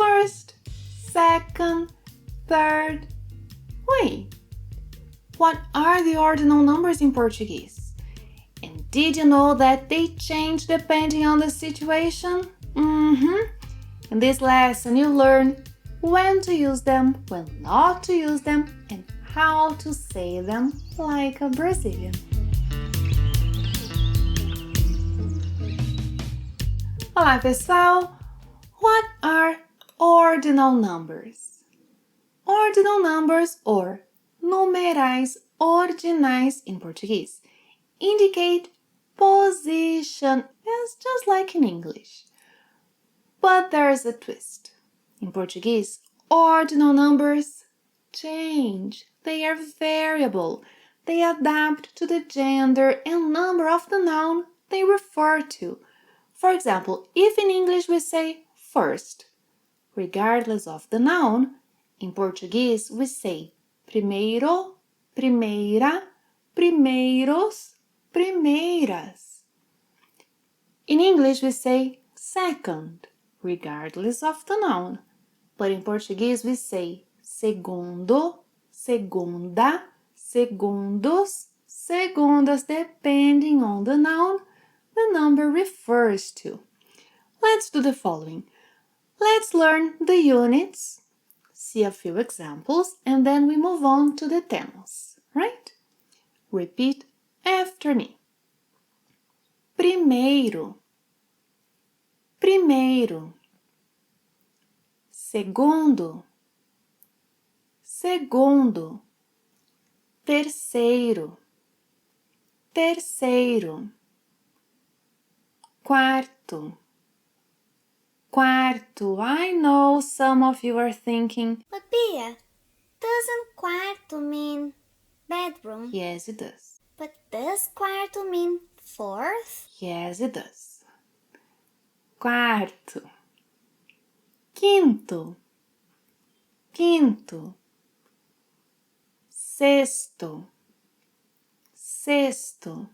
first, second, third. Wait, what are the ordinal numbers in Portuguese? And did you know that they change depending on the situation? In this lesson, you learn when to use them, when not to use them, and how to say them like a Brazilian. Olá, pessoal! What are ordinal numbers? Ordinal numbers, or numerais ordinais in Portuguese, indicate position, just like in English. But there's a twist. In Portuguese, ordinal numbers change. They are variable. They adapt to the gender and number of the noun they refer to. For example, if in English we say first, regardless of the noun, in Portuguese we say primeiro, primeira, primeiros, primeiras. In English we say second, regardless of the noun, but in Portuguese we say segundo, segunda, segundos, segundas, depending on the noun the number refers to. Let's do the following. Let's learn the units, see a few examples, and then we move on to the tense, right? Repeat after me. Primeiro, primeiro. Segundo, segundo. Terceiro, terceiro. Quarto, quarto. I know some of you are thinking, But Bia, doesn't quarto mean bedroom? yes it does. But does quarto mean fourth? Yes it does. Quarto, quinto, quinto. Sexto, sexto.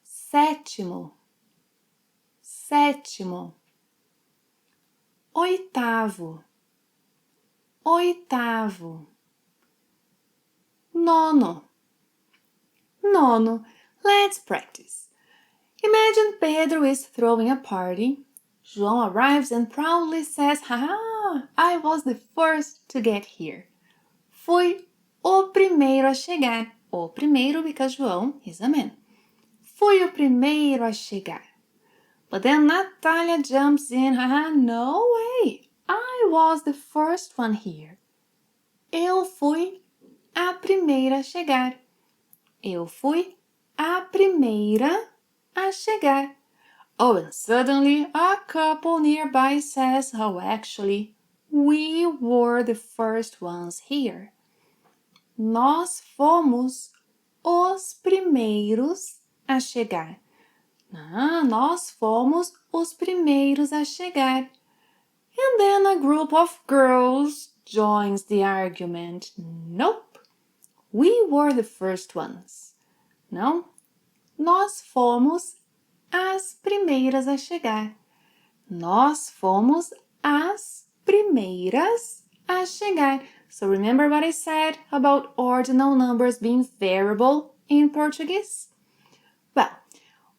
Sétimo, sétimo. Oitavo, oitavo. Nono, nono. Let's practice. Imagine Pedro is throwing a party. João arrives and proudly says, "Haha, I was the first to get here." Fui o primeiro a chegar. O primeiro because João is a man. Fui o primeiro a chegar. But then Natalia jumps in. Haha, no way. I was the first one here. Eu fui a primeira a chegar. Eu fui a primeira a chegar. Oh, and suddenly a couple nearby says, "Oh, actually, we were the first ones here." Nós fomos os primeiros a chegar. Nós fomos os primeiros a chegar. And then a group of girls joins the argument. Nope, we were the first ones. Não, nós fomos as primeiras a chegar. Nós fomos as primeiras a chegar. So remember what I said about ordinal numbers being variable in Portuguese? Well,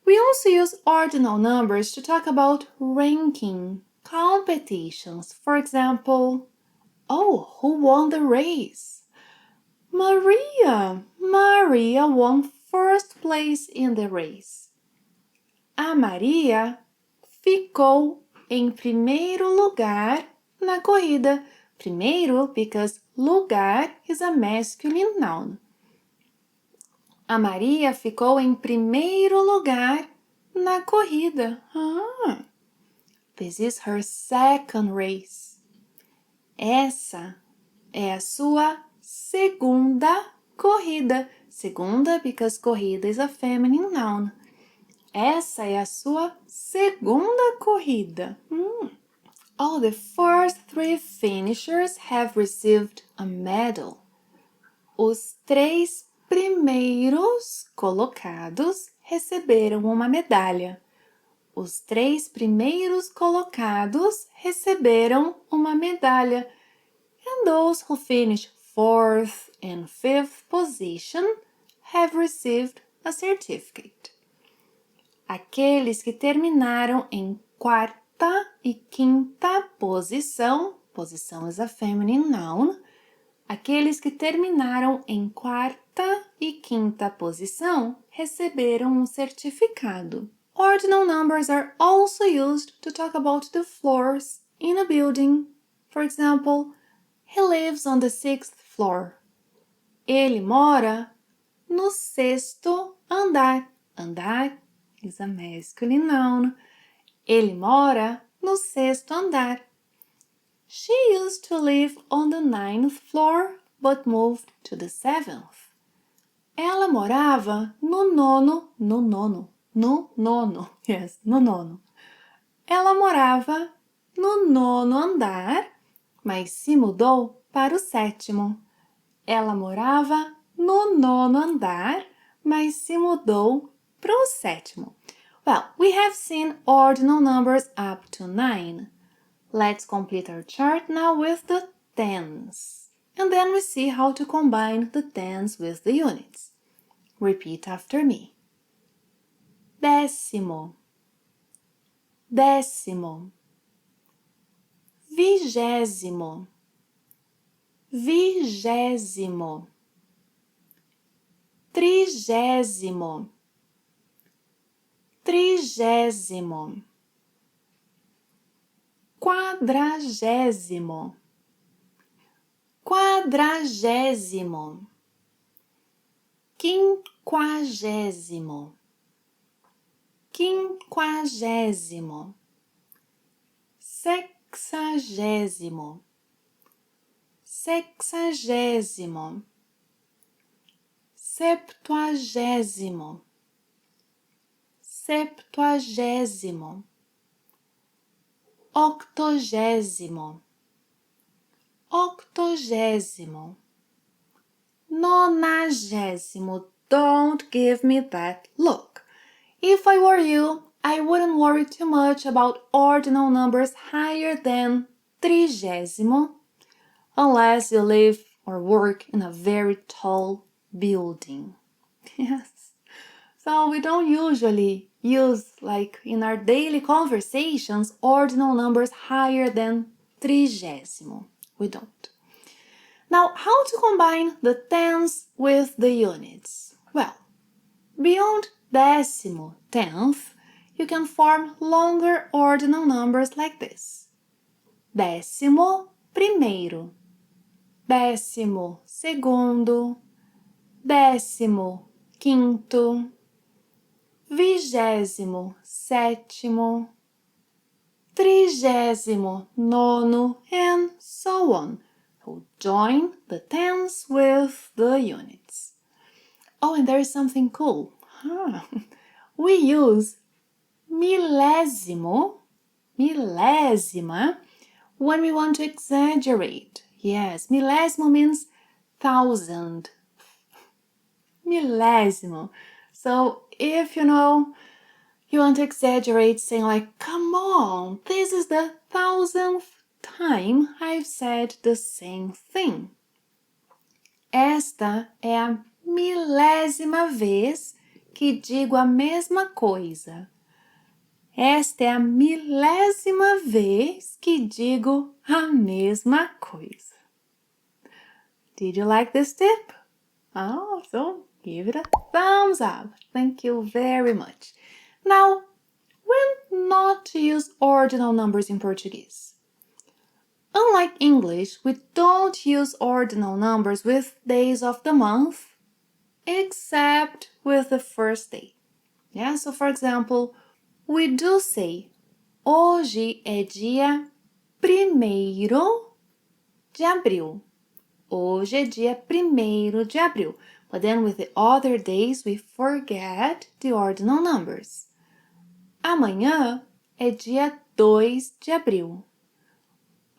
we also use ordinal numbers to talk about ranking, competitions. For example, oh, who won the race? Maria. Maria won first place in the race. A Maria ficou em primeiro lugar na corrida. Primeiro because lugar is a masculine noun. A Maria ficou em primeiro lugar na corrida. This is her second race. Essa é a sua segunda corrida. Segunda because corrida is a feminine noun. Essa é a sua segunda corrida. All the first three finishers have received a medal. Os três primeiros colocados receberam uma medalha. Os 3 primeiros colocados receberam uma medalha. And those who finished 4th and 5th position have received a certificate. Aqueles que terminaram em 4ª e 5ª posição, posição is a feminine noun, aqueles que terminaram em 4ª e 5ª posição receberam um certificado. Ordinal numbers are also used to talk about the floors in a building. For example, he lives on the 6th floor. Ele mora no 6º andar. Andar is a masculine noun. Ele mora no 6º andar. She used to live on the 9th floor, but moved to the 7th. Ela morava no nono. Ela morava no 9º andar, mas se mudou para o 7º. Ela morava no 9º andar, mas se mudou para o 7º. Well, we have seen ordinal numbers up to 9. Let's complete our chart now with the tens. And then we see how to combine the tens with the units. Repeat after me. Décimo, décimo, vigésimo, vigésimo, trigésimo, trigésimo, quadragésimo, quadragésimo, quinquagésimo, quinquagésimo, sexagésimo, sexagésimo, septuagésimo, septuagésimo, octogésimo, octogésimo, nonagésimo. Don't give me that look. If I were you, I wouldn't worry too much about ordinal numbers higher than trigésimo, unless you live or work in a very tall building. Yes. So we don't usually use, like in our daily conversations, ordinal numbers higher than trigésimo. We don't. Now, how to combine the tens with the units? Well, beyond décimo, 10th, you can form longer ordinal numbers like this. Décimo primeiro, décimo segundo, décimo quinto, vigésimo sétimo, trigésimo nono, and so on. So join the tens with the units. Oh, and there is something cool. We use milésimo, milésima, when we want to exaggerate. Yes, milésimo means 1,000. Milésimo. So if you want to exaggerate, saying like, come on, this is the 1,000th time I've said the same thing. Esta é a milésima vez que digo a mesma coisa. Esta é a milésima vez que digo a mesma coisa. Did you like this tip? Oh, so give it a thumbs up. Thank you very much. Now, when not to use ordinal numbers in Portuguese? Unlike English, we don't use ordinal numbers with days of the month, except with the first day. Yeah, so for example, we do say, hoje é dia 1º de abril. Hoje é dia 1º de abril. But then with the other days, we forget the ordinal numbers. Amanhã é dia 2 de abril.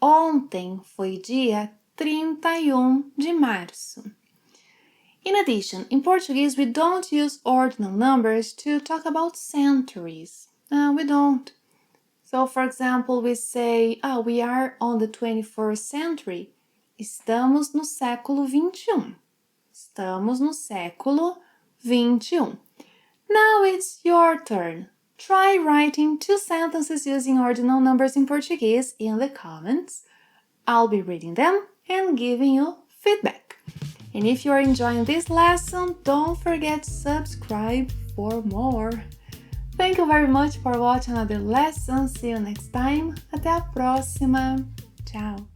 Ontem foi dia 31 de março. In addition, in Portuguese, we don't use ordinal numbers to talk about centuries. We don't. So, for example, we say, we are on the 21st century. Estamos no século 21. Estamos no século 21. Now it's your turn. Try writing 2 sentences using ordinal numbers in Portuguese in the comments. I'll be reading them and giving you feedback. And if you're enjoying this lesson, don't forget to subscribe for more. Thank you very much for watching another lesson. See you next time. Até a próxima. Tchau.